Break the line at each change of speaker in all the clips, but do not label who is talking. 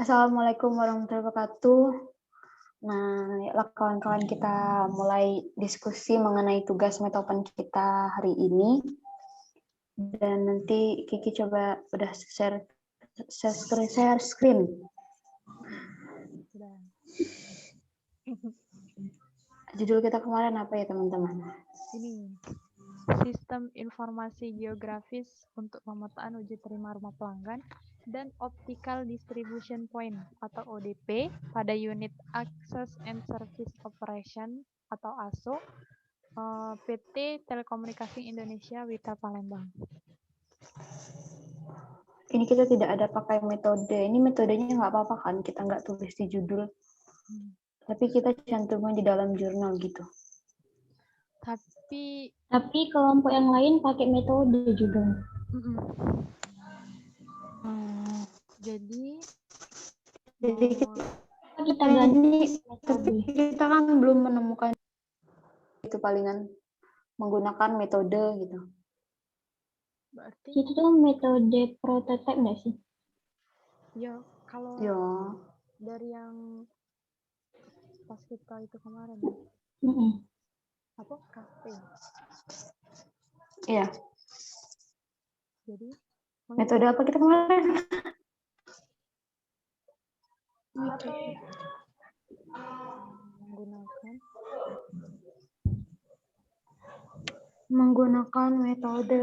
Assalamualaikum warahmatullahi wabarakatuh. Nah, ya kawan-kawan, kita mulai diskusi mengenai tugas metopen kita hari ini. Dan nanti Kiki coba udah share screen. Judul kita kemarin apa ya, teman-teman?
Ini Sistem Informasi Geografis untuk Pemetaan Uji Terima Rumah Pelanggan dan Optical Distribution Point atau ODP pada unit Access and Service Operation atau ASO PT Telekomunikasi Indonesia Wita Palembang.
Ini kita tidak ada pakai metode. Ini metodenya nggak apa-apa kan? Kita nggak tulis di judul. Tapi kita cantumin di dalam jurnal gitu.
Tapi kelompok yang lain pakai metode juga.
Jadi
kita ganti
tapi kita kan belum menemukan itu palingan menggunakan metode gitu.
Berarti itu tuh metode prototype nggak sih?
Ya, kalau dari yang pas kita itu kemarin. Apa kafe?
Iya.
Jadi
metode apa kita kemarin?
Atau
menggunakan metode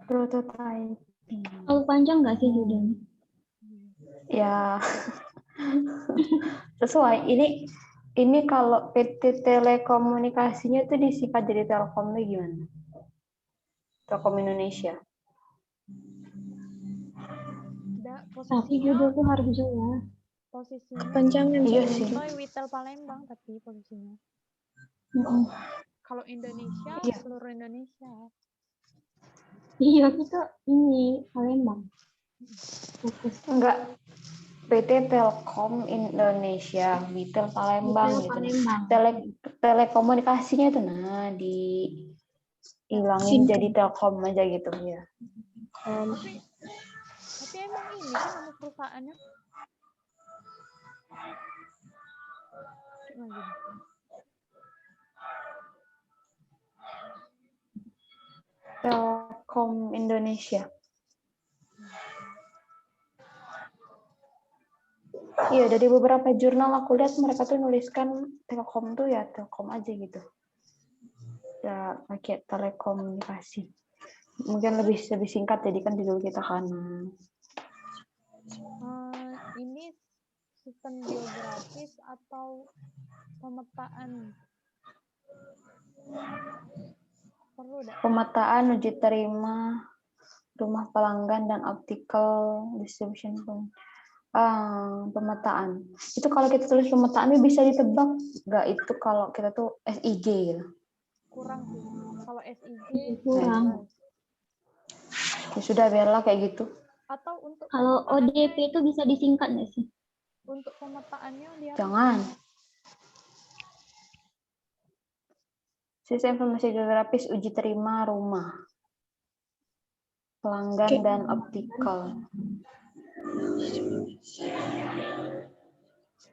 prototyping.
Terlalu panjang nggak sih judulnya?
Ya, sesuai. Ini kalau PT Telekomunikasinya itu disingkat jadi Telkom itu gimana? Telkom Indonesia.
Tapi judul tuh harus jelas.
Posisinya
panjangan
iya sih.
Witel Palembang tapi posisinya. Kalau Indonesia seluruh Indonesia.
Iya, kita ini Palembang.
Enggak. PT Telkom Indonesia, Witel Palembang gitu. Telekomunikasinya itu dihilangin jadi Telkom aja gitu ya.
Tapi emang ini kan nama perusahaannya.
Telkom Indonesia. Iya, dari beberapa jurnal aku lihat mereka tuh nuliskan Telkom tuh ya Telkom aja gitu. Ya pakai telekomunikasi. Mungkin lebih singkat jadi kan judul kita kan.
Ini sistem geografis atau pemetaan?
Pemetaan uji terima rumah pelanggan dan optical distribution point. Pemetaan. Itu kalau kita tulis pemetaannya bisa ditebak nggak itu kalau kita tuh SIG gitu?
Kurang sih. Kalau SIG
kurang.
Ya sudah biarlah kayak gitu.
Atau untuk
kalau ODP itu bisa disingkat nggak sih?
Untuk pemetaannya dia
jangan. Sistem informasi geografis uji terima rumah pelanggan dan optical.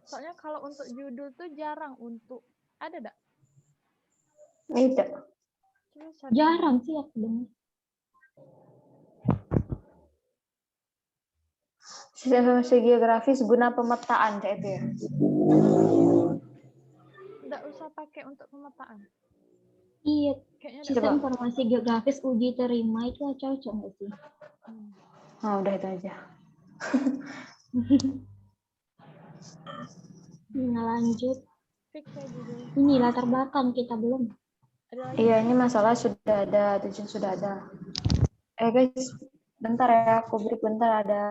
Soalnya kalau untuk judul tuh jarang untuk ada enggak?
Tidak.
Jarang sih aku dengar.
Sistem informasi geografis guna pemetaan kayak itu ya.
Enggak usah pakai untuk pemetaan. Iya, sistem informasi geografis uji terima itu cocok nggak sih?
Nah, udah itu aja.
Nah, lanjut. Ini latar belakang kita belum.
Iya, ini masalah sudah ada, tujuan sudah ada. Guys, bentar ya, aku break bentar ada.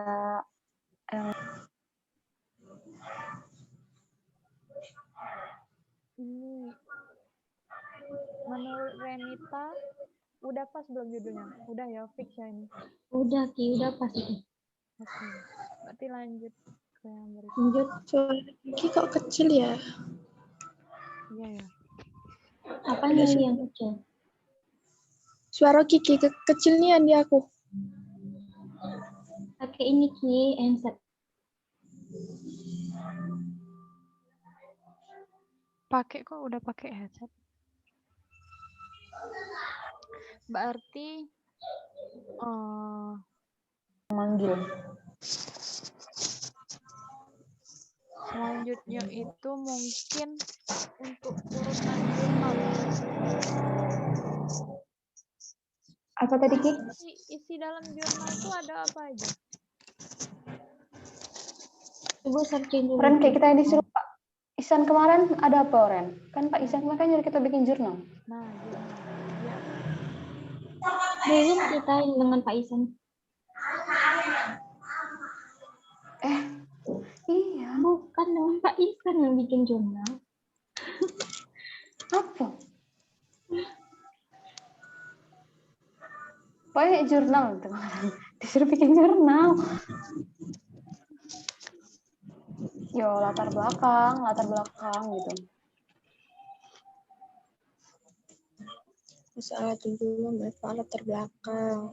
Ini menurut Renita udah pas belum judulnya? Udah ya, fix ya ini.
Udah Ki, udah pas itu.
Oke. Berarti lanjut ke yang berikutnya.
Lanjut.
Suara Ki kok kecil ya?
Iya ya.
Apa nih yang kecil?
Suara Kiki kecil nih di aku.
Pakai ini Ki, handset.
Pakai kok, udah pakai headset. Berarti
Manggil.
selanjutnya itu mungkin untuk urutan jurnal.
Apa tadi, Ki?
Isi dalam jurnal itu ada apa aja?
Coba searching dulu.
Ren, kayak kita yang disuruh Pak Isan kemarin ada apa, Ren? Kan Pak Isan kemarin kan nyuruh kita bikin jurnal.
Nah, jurnal. Ya.
Belum kita dengan Pak Isan.
Iya.
Bukan dengan Pak Isan yang bikin jurnal.
Apa? Pokoknya jurnal teman. Disuruh bikin jurnal. Yo, latar belakang gitu.
Masalah dulu mereka latar belakang.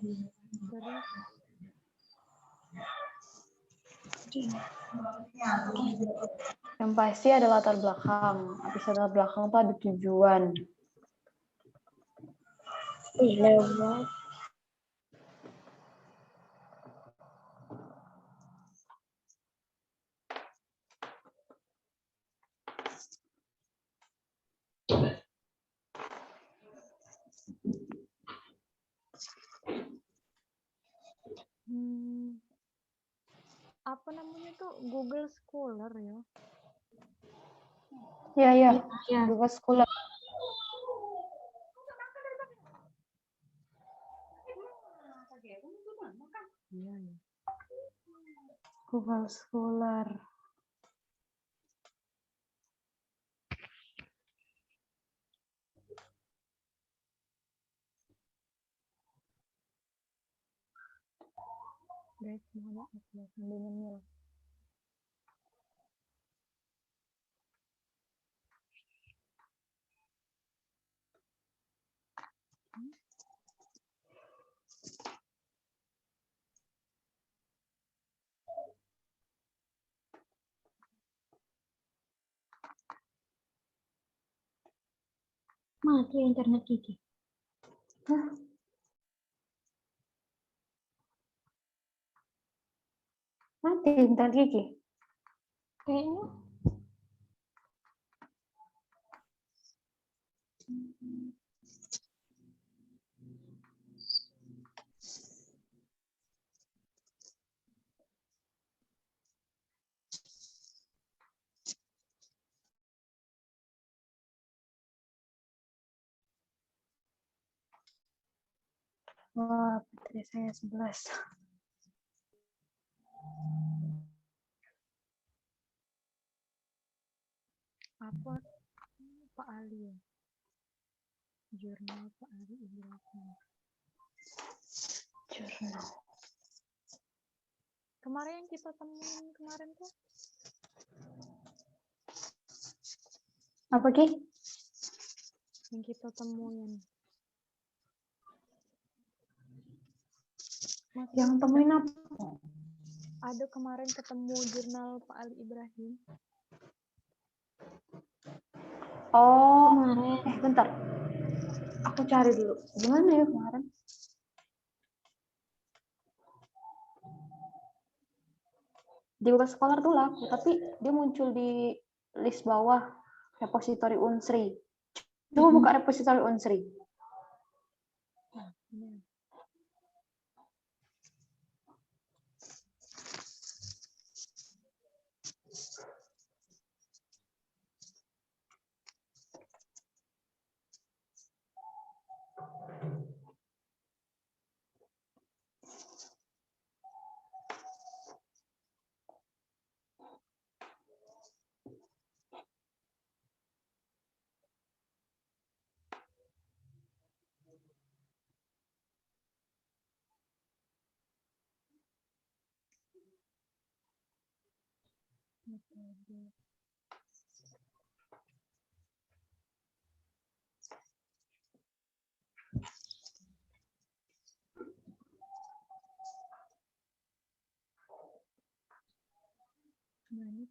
Yang pasti ada latar belakang. Habis latar belakang tuh ada tujuan.
Lewat.
Apa namanya tuh Google Scholar ya?
Ya.
Ya.
Google Scholar.
Iya.
Google Scholar.
Guys, mohon maaf ya, sambil nyemil.
Mati internet Kiki.
Mati internet Kiki.
Kayaknya.
Wah, baterai saya 11.
Apa? Pak Ali ya? Jurnal Pak Ali Ibrahim.
Jurnal.
Kemarin yang kita temuin kemarin tuh?
Apa, Ki?
Yang kita temuin.
Yang temuin apa?
Ada kemarin ketemu jurnal Pak Ali Ibrahim.
Oh,
Kemarin.
Bentar. Aku cari dulu. Gimana ya kemarin? Di Google Scholar tuh laku, tapi dia muncul di list bawah repositori Unsri. Coba buka repositori Unsri.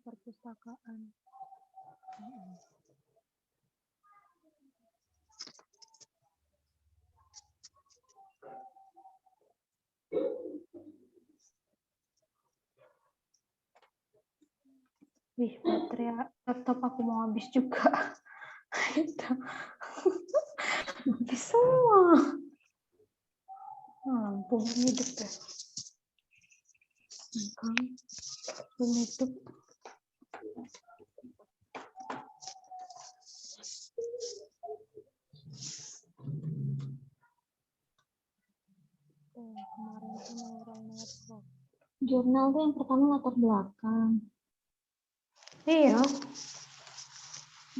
perpustakaan.
Wih, baterai laptop aku mau habis juga. Itu. Habis semua. Lampu hidup deh. Lampu hidup.
Kemarin tuh neural network.
Jurnal tuh yang pertama latar belakang.
Iya.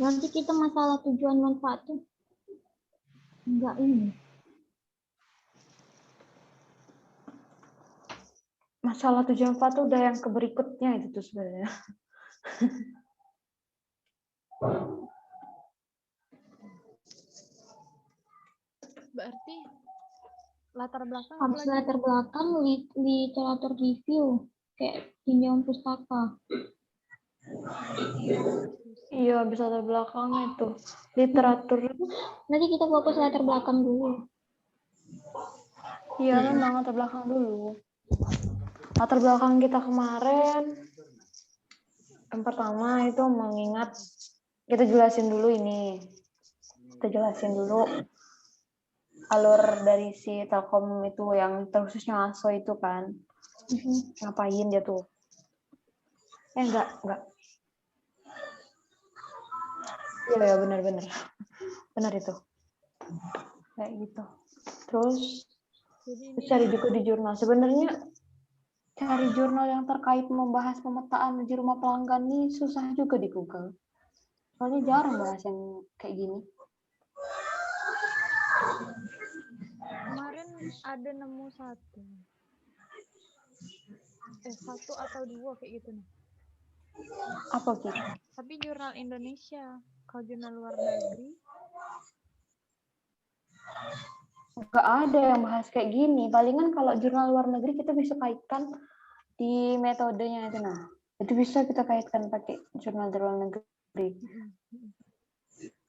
Nanti kita masalah tujuan manfaat tuh enggak ini.
Masalah tujuan manfaat udah yang ke berikutnya itu tuh sebenarnya.
Berarti latar belakang
Habis
apalagi?
latar belakang literatur review kayak tinjauan pustaka.
Iya, bisa latar belakangnya itu. Literatur.
Nanti kita fokus latar belakang dulu.
Iya, memang latar belakang dulu. Latar belakang kita kemarin, yang pertama itu mengingat, kita jelasin dulu ini. Kita jelasin dulu alur dari si Telkom itu yang khususnya ASO itu kan. Ngapain dia tuh? Enggak. Iya, benar-benar. Benar itu. Kayak gitu. Terus cari juga di jurnal. Sebenarnya cari jurnal yang terkait membahas pemetaan di rumah pelanggan ini susah juga di Google. Soalnya jarang bahas yang kayak gini.
Kemarin ada nemu satu atau dua kayak gitu nih.
Apa gitu?
Tapi jurnal Indonesia, kalau jurnal luar negeri
Nggak ada yang bahas kayak gini. Palingan kalau jurnal luar negeri kita bisa kaitkan di metodenya itu. Nah, itu bisa kita kaitkan pakai jurnal luar negeri.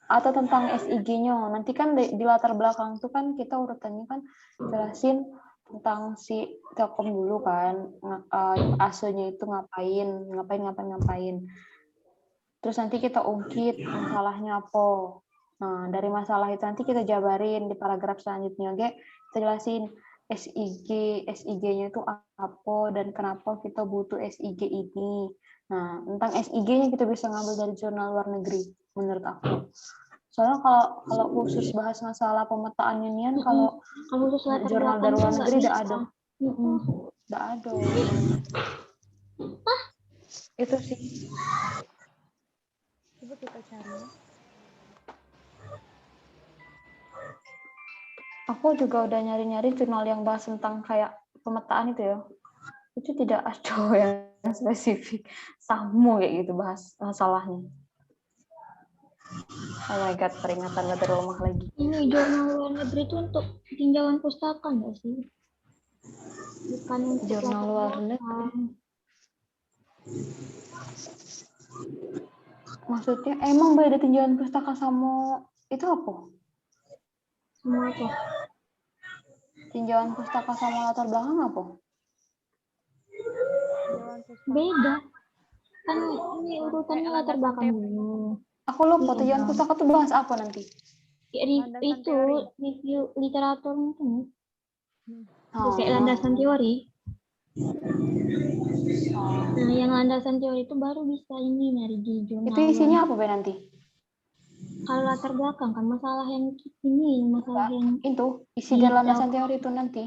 Atau tentang SIG-nya. Nanti kan di latar belakang tuh kan kita urutannya kan jelasin tentang si Telkom dulu kan, ASO-nya itu ngapain. Terus nanti kita ungkit masalahnya apa. Nah, dari masalah itu nanti kita jabarin di paragraf selanjutnya. Kita jelasin SIG-nya itu apa dan kenapa kita butuh SIG ini. Nah, tentang SIG-nya kita bisa ngambil dari jurnal luar negeri, menurut aku. Soalnya kalau khusus bahas masalah pemetaan union, kalau
khusus latar
jurnal dari luar negeri udah ada. Udah ada. Itu sih.
coba kita cari ya.
Aku juga udah nyari-nyari jurnal yang bahas tentang kayak pemetaan itu ya. Itu tidak ada yang spesifik sama kayak gitu bahas masalahnya. Oh my god, peringatan gak terlemah lagi.
Ini jurnal luar negeri itu untuk tinjauan pustaka nggak sih? Bukan untuk
Jurnal
latar
luar
belakang.
negeri. Maksudnya emang beda tinjauan pustaka sama itu apa?
Semua apa?
Tinjauan pustaka sama latar belakang apa?
Beda. Kan ini urutannya latar belakang dulu.
Aku lupa tinjauan pustaka tuh bahas apa nanti?
Itu review literatur itu. Kayak
Oh.
landasan teori. Nah, yang landasan teori itu baru bisa ini nyari di jurnal.
Itu isinya apa Be nanti?
Kalau latar belakang kan masalah yang ini, masalah yang
itu isi dan landasan teori itu nanti.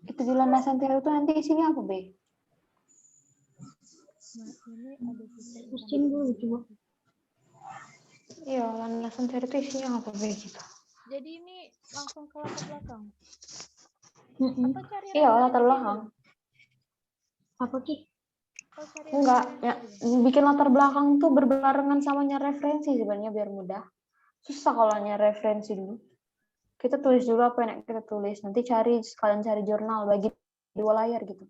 Itu di landasan teori itu nanti isinya apa Be?
Nah, ini ada
pusing dulu coba.
Iya, landasan teori itu isinya apa Be gitu.
Jadi ini langsung ke latar belakang.
Atau
cari
iya, latar belakang.
Apa Ki?
Enggak, ya, bikin latar belakang tuh berbarengan sama nyari referensi sebenarnya biar mudah. Susah kalau nyari referensi dulu. kita tulis dulu apa yang kita tulis. Nanti kalian cari jurnal, bagi 2 layar gitu.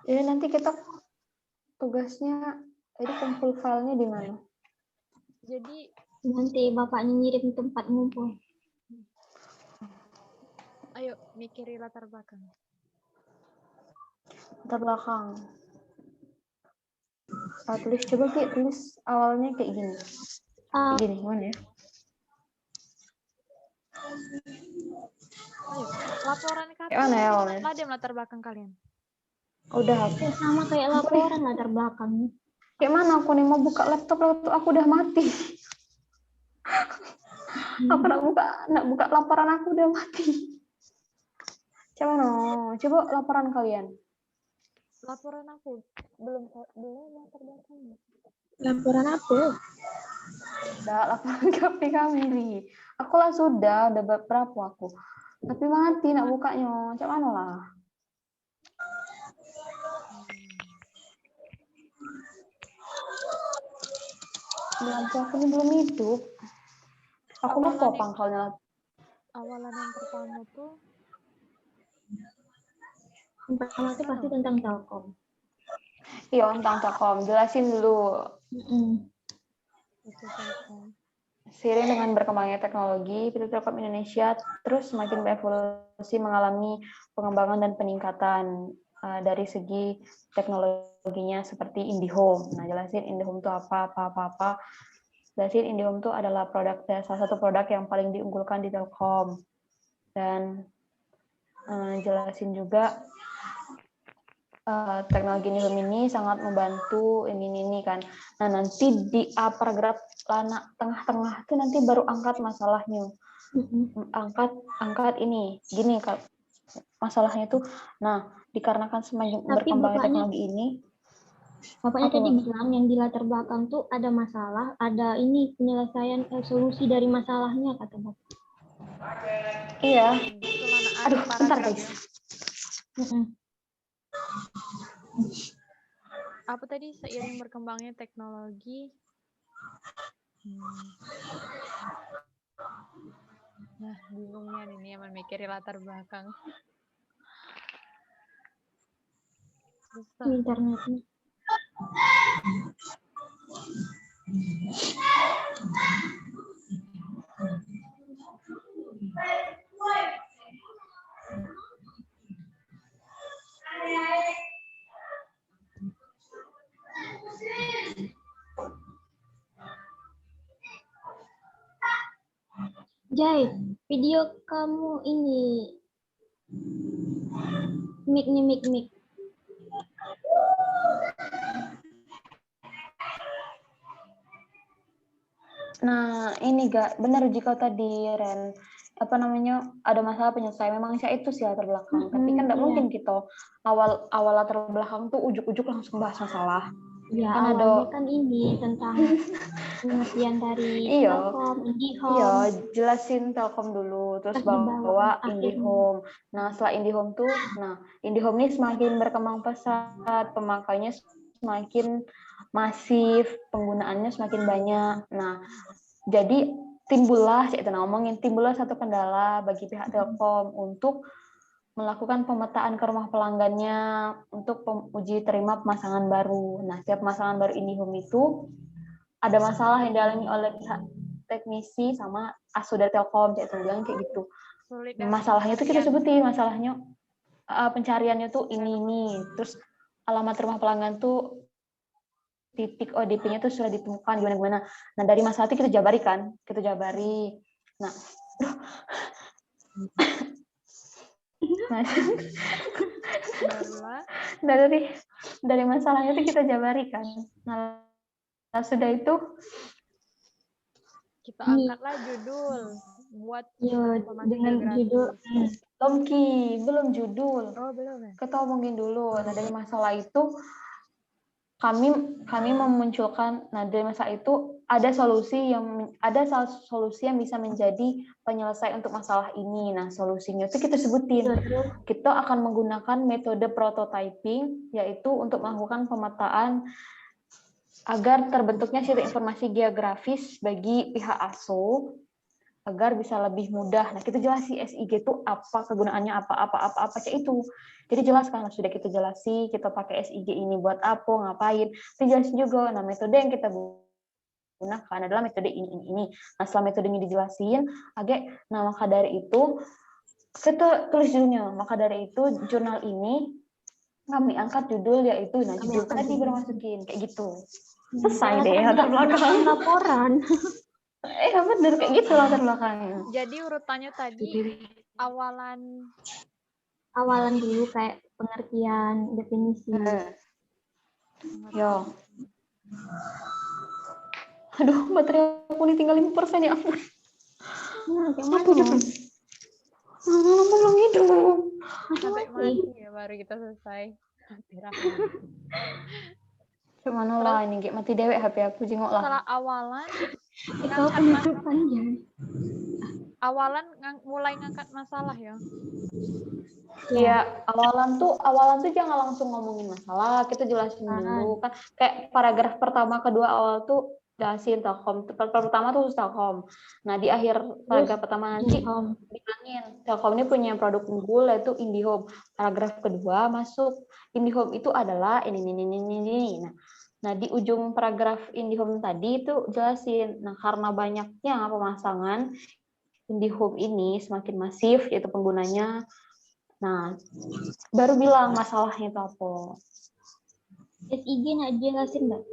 Jadi nanti kita tugasnya, jadi kumpul filenya di mana?
Jadi
Nanti bapaknya ngirim tempat ngumpul.
ayo mikiri latar belakang.
Latar belakang. Tulis coba Ki, tulis awalnya kayak gini. Kayak gini, mana ya?
Ayo, laporan
Kayak mana ya awalnya?
Ladem latar belakang kalian.
Udah aku.
Ya, sama kayak laporan latar belakangnya.
Kayak mana aku nih mau buka laptop aku udah mati. Aku nak buka laporan aku udah mati. Coba laporan kalian.
Laporan aku belum latar belakangnya.
Laporan apa?
Udah laporan KP kami nih. Aku lah sudah berapa aku. Tapi mati nak bukanya. Cak mana lah? Lampu aku ini belum hidup. Aku lupa pangkalnya.
Awalan yang pertama tuh
Yang pertama itu pasti tentang Telkom.
Iya, tentang Telkom. Jelasin dulu.
itu Telkom.
Seiring dengan berkembangnya teknologi, PT Telkom Indonesia terus semakin berevolusi mengalami pengembangan dan peningkatan dari segi teknologinya seperti IndiHome. Nah, jelasin IndiHome itu apa. Jelasin IndiHome itu adalah salah satu produk yang paling diunggulkan di Telkom. Dan jelasin juga teknologi IndiHome ini sangat membantu ini kan. Nah, nanti di paragraf tengah-tengah itu nanti baru angkat masalahnya. Angkat ini. Gini Kak. Masalahnya itu dikarenakan semakin berkembangnya teknologi ini.
Bapaknya tadi bilang yang di latar belakang tuh ada masalah, ada ini penyelesaian solusi dari masalahnya kata Bapak.
Iya.
Aduh,
bentar guys.
Apa tadi seiring berkembangnya teknologi? Nah, bingungnya ini yang memikiri latar belakang.
Internetnya. Jai, video kamu ini mic.
Nah, ini gak benar jika tadi Ren ada masalah penyelesaian. Memang itu sih latar belakang. Tapi kan tidak mungkin kita awal latar belakang tuh ujuk-ujuk langsung bahas masalah.
Ya,
kan
awalnya kan ini tentang pengertian dari Telkom, IndiHome.
Iya, jelasin Telkom dulu, terus bawa IndiHome. Nah, setelah IndiHome tuh, IndiHome ini semakin berkembang pesat, pemakainya semakin masif, penggunaannya semakin banyak. Nah, jadi timbullah satu kendala bagi pihak Telkom untuk melakukan pemetaan ke rumah pelanggannya untuk uji terima pemasangan baru. Nah, setiap pemasangan baru IndiHome itu ada masalah yang dialami oleh pihak teknisi sama ASU dari Telkom, bilang kayak gitu. Masalahnya itu kita sebutin, masalahnya pencariannya tuh ini. Terus alamat rumah pelanggan tuh titik ODP-nya tuh sudah ditemukan gimana. Nah, dari masalah itu kita jabari. Nah, dari masalahnya itu kita jabari kan. Nah, sudah itu
kita angkatlah judul buat
dengan judul
belum judul.
Oh, belum ya?
Kita omongin dulu. Nah, dari masalah itu kami memunculkan, dari masalah itu ada solusi yang bisa menjadi penyelesai untuk masalah ini. Nah, solusinya itu kita sebutin. Kita akan menggunakan metode prototyping, yaitu untuk melakukan pemetaan agar terbentuknya sistem informasi geografis bagi pihak ASO agar bisa lebih mudah. Nah, kita jelasin SIG itu apa, kegunaannya apa kayak itu. Jadi jelaskan, sudah kita jelasi, kita pakai SIG ini buat apa, ngapain. Tapi jelasin juga, nah metode yang kita gunakan adalah metode ini. Nah, setelah metode ini dijelasin, nah maka dari itu, kita tulis judulnya. Maka dari itu, jurnal ini kami angkat judul yaitu, nah judul tadi bermasukin, kayak gitu. Selesai deh, latar belakang.
Laporan.
Bener, kayak gitu latar belakangnya.
Jadi urutannya tadi awalan
dulu kayak pengertian, definisi.
Yo. Aduh, baterai aku ini tinggal 5% ya ampun.
Kayak mana?
Aku belum hidup.
sampai mati ya baru kita selesai.
Gimana lah ini, kayak mati dewek HP aku, jengok lah.
Setelah awalan,
Kau penutup panjang.
awalan mulai ngangkat masalah ya.
Iya, awalan tuh jangan langsung ngomongin masalah, kita jelasin dulu kan. Kayak paragraf pertama, kedua awal tuh jelasin Telkom. Pertama tuh Telkom. Nah, di akhir paragraf pertama nanti bilangin Telkom ini punya produk unggul yaitu IndiHome. Paragraf kedua masuk IndiHome itu adalah ini. Nah, di ujung paragraf IndiHome tadi itu jelasin. Nah, karena banyaknya pemasangan IndiHome ini semakin masif yaitu penggunanya. Nah, baru bilang masalahnya itu apa.
SIG nggak jelasin, Mbak?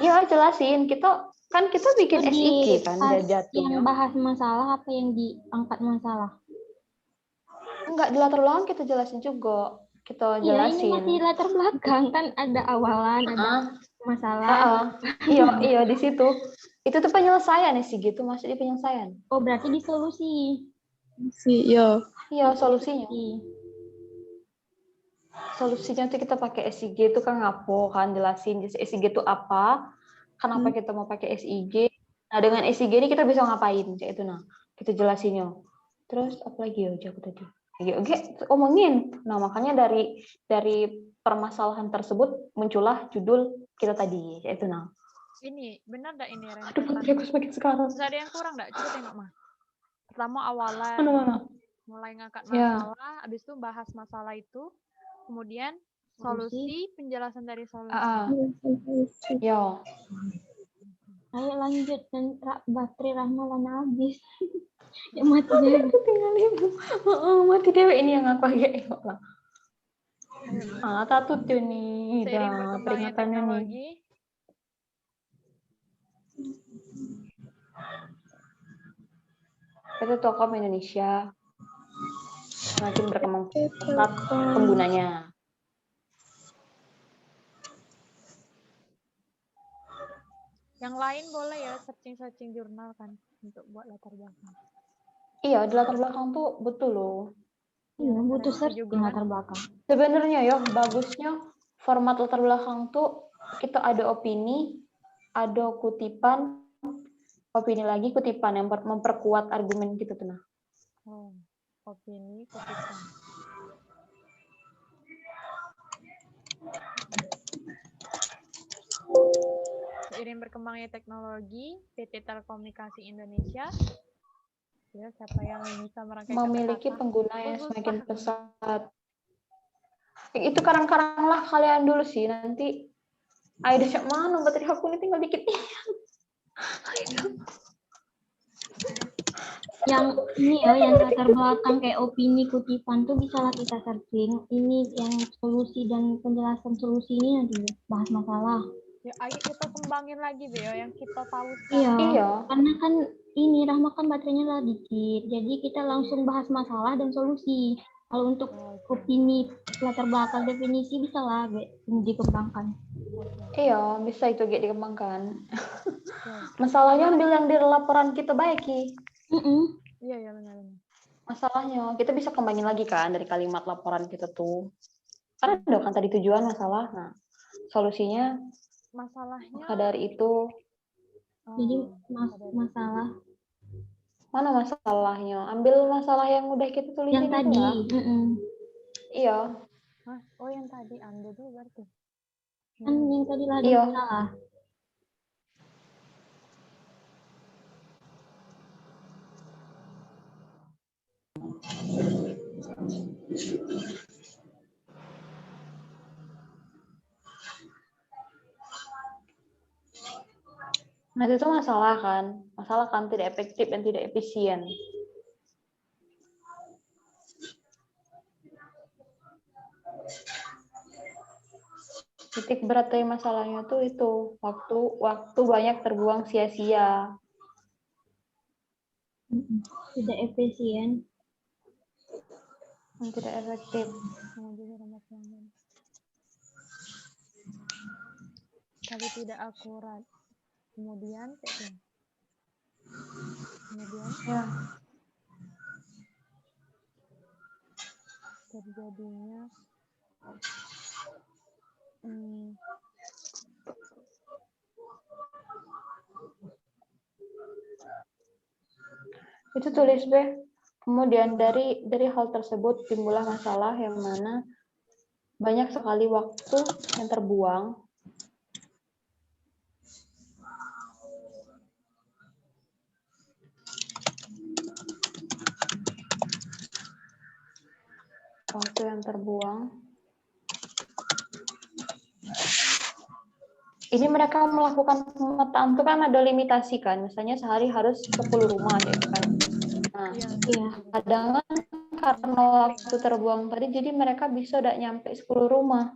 Iya, jelasin. Kita bikin SIG kan
Yang
jatuhnya.
bahas masalah apa yang diangkat masalah?
Enggak, di latar belakang kita jelasin juga. Kita jelasin.
Iya, ini masih latar belakang kan ada awalan, ada masalah.
Iya di situ. Itu tuh penyelesaian SIG itu maksudnya penyelesaian.
Oh, berarti di solusi.
Iya, solusinya. Solusinya tuh kita pakai SIG itu kan ngapo kan, jelasin SIG itu apa, kenapa kita mau pakai SIG. Nah, dengan SIG ini kita bisa ngapain kayak itu, nah kita jelasinnya. Terus apa lagi ya aku tadi? Oke, omongin. Nah, makanya dari permasalahan tersebut muncullah judul kita tadi kayak itu, nah.
Ini benar enggak ini
Aduh, baterai aku semakin sekarang.
Terus ada yang kurang enggak? Coba tengok, Mah. Pertama awalan.
Mana?
Mulai ngangkat masalah, habis itu bahas masalah itu, kemudian solusi, penjelasan dari solusi.
Ya.
Ayo lanjut, dan baterai Rahma lama habis. Ya mati deh.
Tinggal 5. Mati dewek ini yang aku agak engok lah. Tatut tuh nih.
Seiring berkembangnya teknologi.
Itu Telkom Indonesia semakin berkembang pesat penggunanya.
Yang lain boleh ya searching jurnal kan untuk buat latar belakang.
Iya, di latar belakang tuh betul loh.
Iya, butuh searching latar belakang.
Sebenarnya ya bagusnya format latar belakang tuh kita ada opini, ada kutipan, opini lagi kutipan yang memperkuat argumen gitu tuh nah.
Oh, opini kutipan. Seiring berkembangnya teknologi, PT Telekomunikasi Indonesia, ya siapa yang bisa merangkai
memiliki
kata-kata
pengguna yang semakin pesat. Itu karang-karang lah kalian dulu sih, nanti ayo siap mana baterai aku ini tinggal dikit.
Yang ini ya, yang latar belakang kayak opini kutipan tuh bisa lah kita searching. Ini yang solusi dan penjelasan solusi ini nanti bahas masalah.
Ya, ayo kita kembangin lagi Beo yang kita tahu sekarang.
Iya. Karena kan ini Rahma kan baterainya lah dikit, jadi kita langsung bahas masalah dan solusi. Kalau untuk opini latar belakang definisi bisa lah dikembangkan.
Iya, bisa itu dikembangkan. Masalahnya ambil yang di laporan kita baiki.
Iya benar.
Masalahnya kita bisa kembangin lagi kan dari kalimat laporan kita tuh. Karena udah kan tadi tujuan masalah. Nah, solusinya
masalahnya.
Maka dari itu.
Jadi masalah.
Mana masalahnya? Ambil masalah yang udah kita tulisin
yang tadi.
Iya.
Oh yang tadi ambil dulu berarti.
Kan yang tadi lah ada
Iya.
masalah.
Nah, itu masalah kan? Masalah kan tidak efektif dan tidak efisien. Titik berat dari masalahnya tuh itu waktu banyak terbuang sia-sia.
Tidak efisien.
Dan tidak efektif.
mengunjungi rumah pelanggan. Kali tidak akurat. Kemudian
Ya.
terjadinya
Itu tulis B. Kemudian dari hal tersebut timbullah masalah yang mana banyak sekali waktu yang terbuang ini mereka melakukan pemetaan itu kan ada limitasi kan, misalnya sehari harus 10 rumah gitu kan. Nah, kadang karena waktu terbuang tadi, jadi mereka bisa udah nyampe 10 rumah.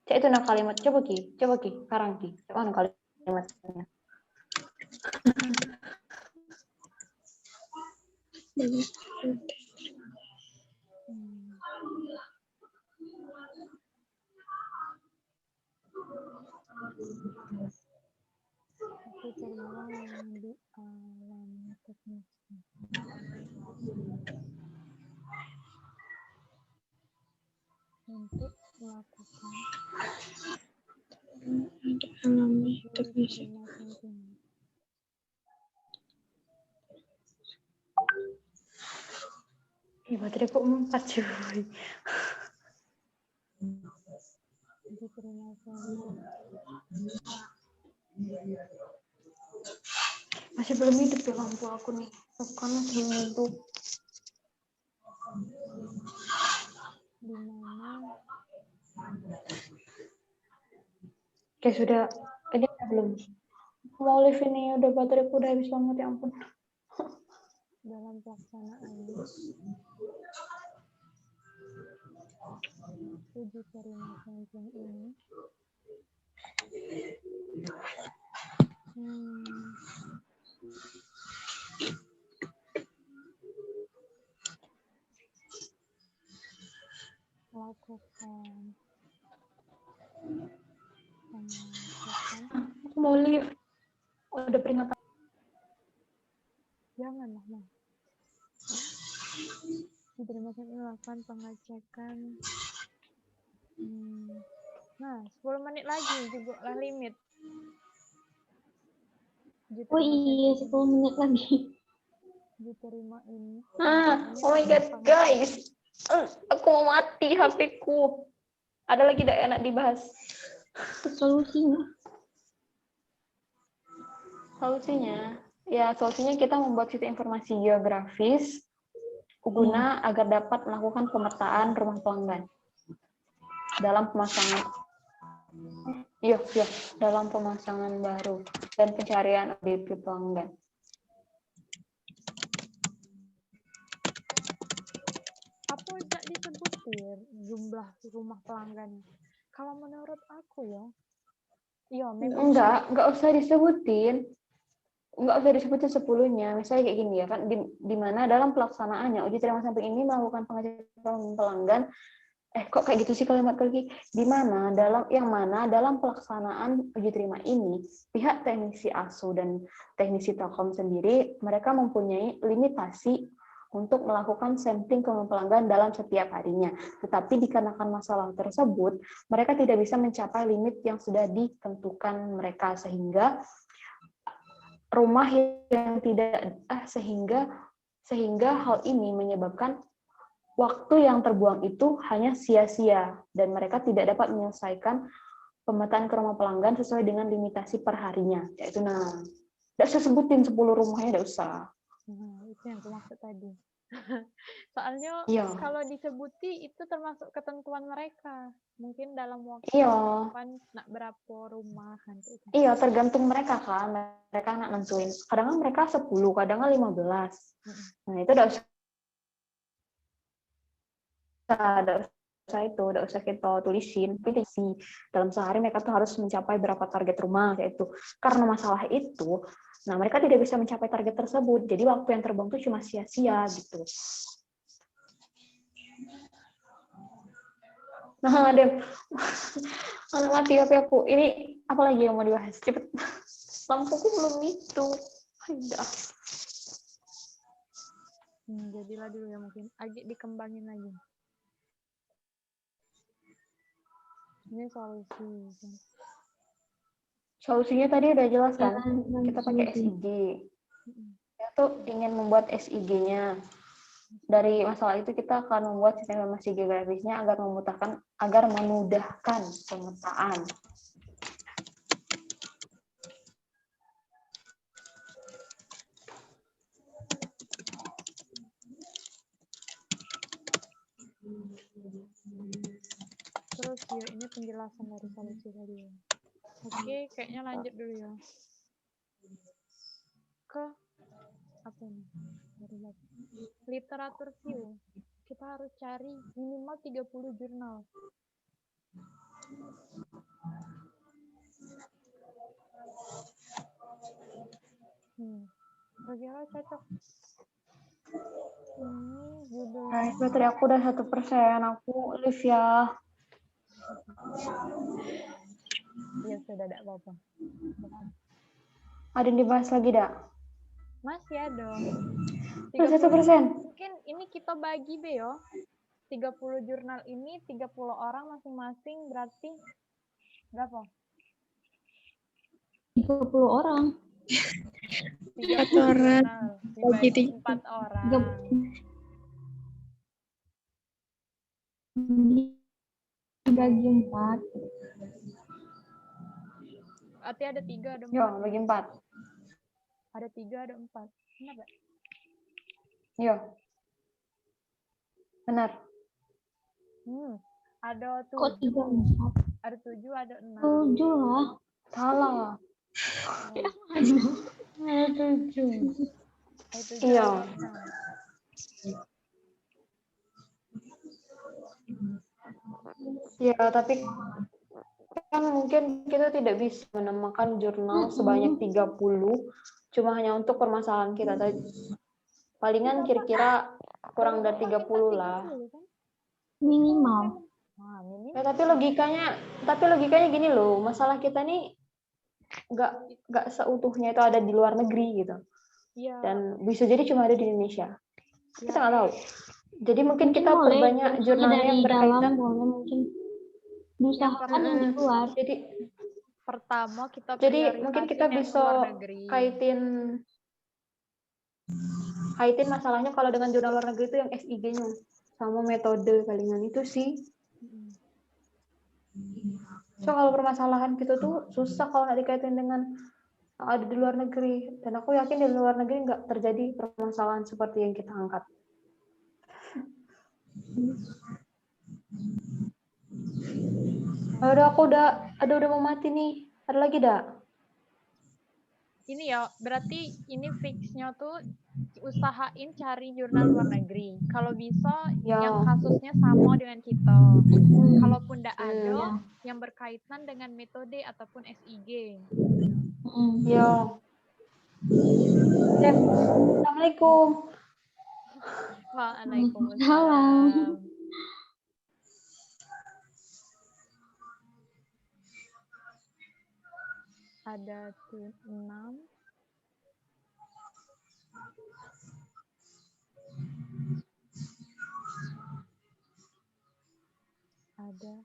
Cek itu nah kalimat, coba Ki, sekarang Ki, mana kalimatnya?
Aku terbilang di alam teknis. Untuk melakukan
Baterai kok 4 cuy. Masih belum hidup ya lampu aku nih. Bukan belum hidup. Oke sudah. Ini belum. Mau live ini udah baterai udah habis banget ya ampun.
dalam pelaksanaan uji terima sampling ini lakukan
aku mau live. Udah peringatan.
Janganlah, Mas. Diterima melakukan pengecekan. Nah, 10 menit lagi juga lah limit.
Oh iya, 10 menit lagi.
Diterima ini.
Oh my god, guys. Aku mau mati HP ku. Ada lagi tidak enak dibahas? Solusinya, ya solusinya kita membuat situs informasi geografis guna agar dapat melakukan pemetaan rumah pelanggan dalam pemasangan, dalam pemasangan baru dan pencarian ODP pelanggan.
Apa tidak disebutin jumlah rumah pelanggan? Kalau menurut aku ya memang
enggak usah disebutin. Enggak usah disebutin 10-nya. Misalnya kayak gini ya kan, di mana dalam pelaksanaannya uji terima sampling ini melakukan pengecekan pelanggan. Kok kayak gitu sih kalimat lagi? Di mana dalam pelaksanaan uji terima ini pihak teknisi ASU dan teknisi Telkom sendiri mereka mempunyai limitasi untuk melakukan sampling ke pelanggan dalam setiap harinya. Tetapi dikarenakan masalah tersebut, mereka tidak bisa mencapai limit yang sudah ditentukan mereka sehingga rumah yang tidak sehingga hal ini menyebabkan waktu yang terbuang itu hanya sia-sia dan mereka tidak dapat menyelesaikan pemetaan ke rumah pelanggan sesuai dengan limitasi perharinya. Yaitu nggak usah sebutin 10 rumahnya, nggak usah.
Nah, itu yang aku maksud tadi. Soalnya
Iya.
kalau disebuti itu termasuk ketentuan mereka. Mungkin dalam waktu
Iya.
depan nak berapa rumah nanti itu.
Iya, tergantung mereka kan. Mereka nak nentuin. Kadang mereka 10, kadang 15. Nah, itu udah udah usah kita tulisin. Tapi dalam sehari mereka tuh harus mencapai berapa target rumah, yaitu karena masalah itu. Nah, mereka tidak bisa mencapai target tersebut. Jadi waktu yang terbuang tuh cuma sia-sia gitu. Nah, Dem, anak mati HP aku. Ini apa lagi yang mau dibahas? Cepet. Lampuku belum itu. Udah.
Jadilah dulu ya mungkin. Agak dikembangin lagi. Ini solusi.
Solusinya tadi udah jelas kan?
Jalan
Kita pakai
solusi.
SIG. Kita tuh ingin membuat SIG-nya. Dari masalah itu kita akan membuat sistem informasi geografisnya agar memudahkan pemetaan.
Terus ya ini penjelasan dari solusi tadi ya. Oke, kayaknya lanjut dulu ya. Ke apa nih? Literatur view. Kita harus cari minimal 30 jurnal. Kira-kira cocok. Ini judulnya.
Baterai aku udah 1%. Aku live ya.
Ya sudah, tidak apa-apa.
Ada yang dibahas lagi, Dak?
Masih ada.
1%.
Mungkin ini kita bagi be yo. 30 jurnal ini 30 orang masing-masing berarti berapa?
30 orang.
30
orang.
jurnal dibagi 4 orang.
Dibagi 4.
Berarti ada 3, ada 4.
Yo, bagi 4.
Ada 3, ada 4. Kenapa?
Yo. Benar.
Ada 7.
Kok 3, 4?
Ada 7, ada 6.
7 lah.
Salah.
Ada 7.
Iya. Ya, tapi kan mungkin kita tidak bisa menemukan jurnal sebanyak 30 cuma hanya untuk permasalahan kita tadi. Palingan kira-kira kurang dari 30 lah.
Minimal.
Ya, tapi logikanya gini loh, masalah kita nih nggak seutuhnya itu ada di luar negeri gitu.
Iya.
Dan bisa jadi cuma ada di Indonesia. Kita nggak tahu. Jadi mungkin kita
boleh,
perbanyak jurnalnya yang berkaitan.
Dalam, boleh mungkin diusahakan yang di luar.
Jadi
pertama kita
mungkin kita bisa kaitin masalahnya kalau dengan jurnal luar negeri itu yang SIG-nya sama metode palingan itu sih. So kalau permasalahan gitu tuh susah kalau nggak dikaitin dengan ada di luar negeri, dan aku yakin di luar negeri nggak terjadi permasalahan seperti yang kita angkat. Aku udah mau mati nih. Ada lagi dah?
Ini ya, berarti ini fixnya tuh usahain cari jurnal luar negeri. Kalau bisa yang kasusnya sama dengan kita. Kalaupun tidak ada yang berkaitan dengan metode ataupun SIG.
Ya. Assalamualaikum.
Waalaikumsalam. Ada 6. Ada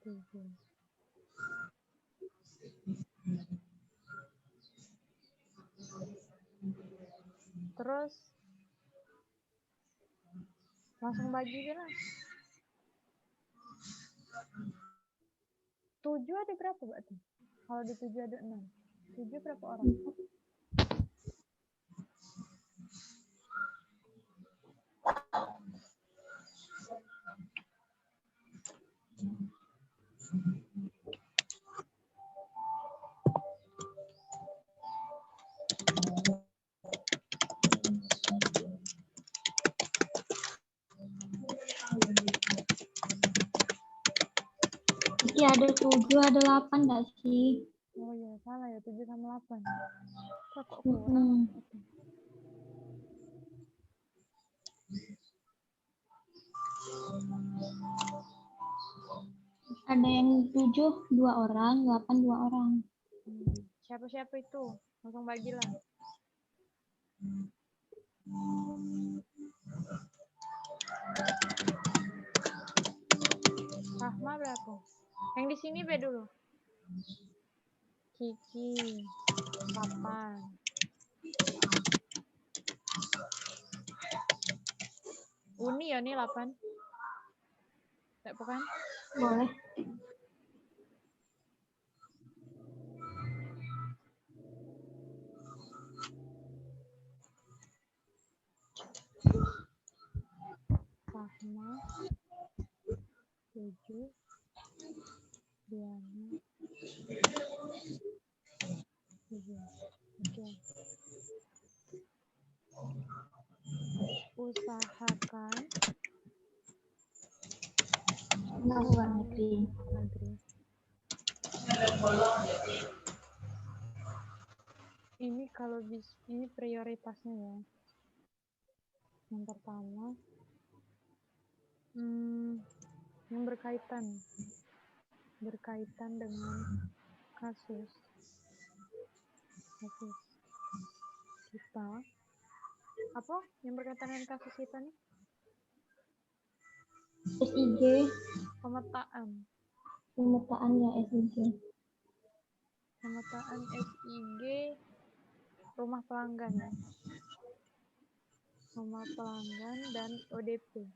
7. Terus langsung bagi lah. 7 ada berapa berarti? Kalau di 7 ada 6. 7 berapa orang?
Kiki ada 7, ada 8 nggak sih?
Oh iya, salah ya, 7 sama 8. Kok kurang?
Mm-mm.
Oke.
Ada yang 7, 2 orang, 8, 2 orang.
Siapa-siapa itu? Langsung bagilah. Rahma berapa? Yang di sini be dulu. Kiki 8. Uni ya nih 8. Tidak bukan?
Boleh.
Rahma 7. Diana 7. Oke. Usahakan
Luar negeri.
negeri. Ini kalau ini prioritasnya ya. Yang pertama, yang berkaitan dengan kasus kita. Apa yang berkaitan dengan kasus kita nih?
SIG,
Pemetaan
pemetaannya SIG.
Pemetaan SIG rumah pelanggan ya. Rumah pelanggan dan ODP.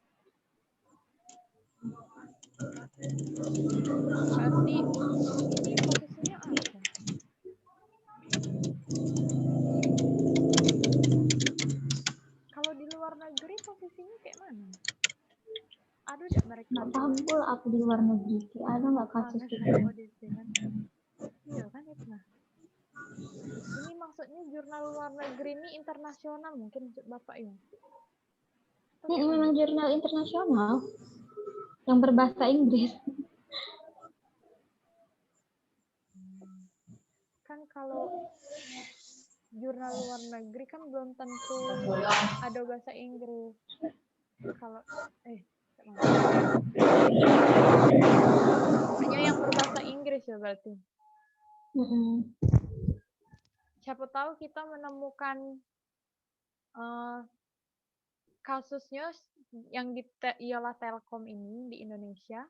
Berarti ini posisinya apa? Kalau di luar negeri posisinya kayak mana? Ada nggak mereka?
Nggak paham pula aku di luar negeri. Ada nggak kasus
Pelanggan
gitu?
dan ODP kan? Iya kan itu nah. Ini maksudnya jurnal luar negeri ini internasional mungkin maksud Bapak ya?
Ini memang jurnal internasional yang berbahasa Inggris.
Kan kalau jurnal luar negeri kan belum tentu ada bahasa Inggris. Kalau hanya yang berbahasa Inggris ya berarti. Siapa tahu kita menemukan kasusnya yang di Yola Telkom ini di Indonesia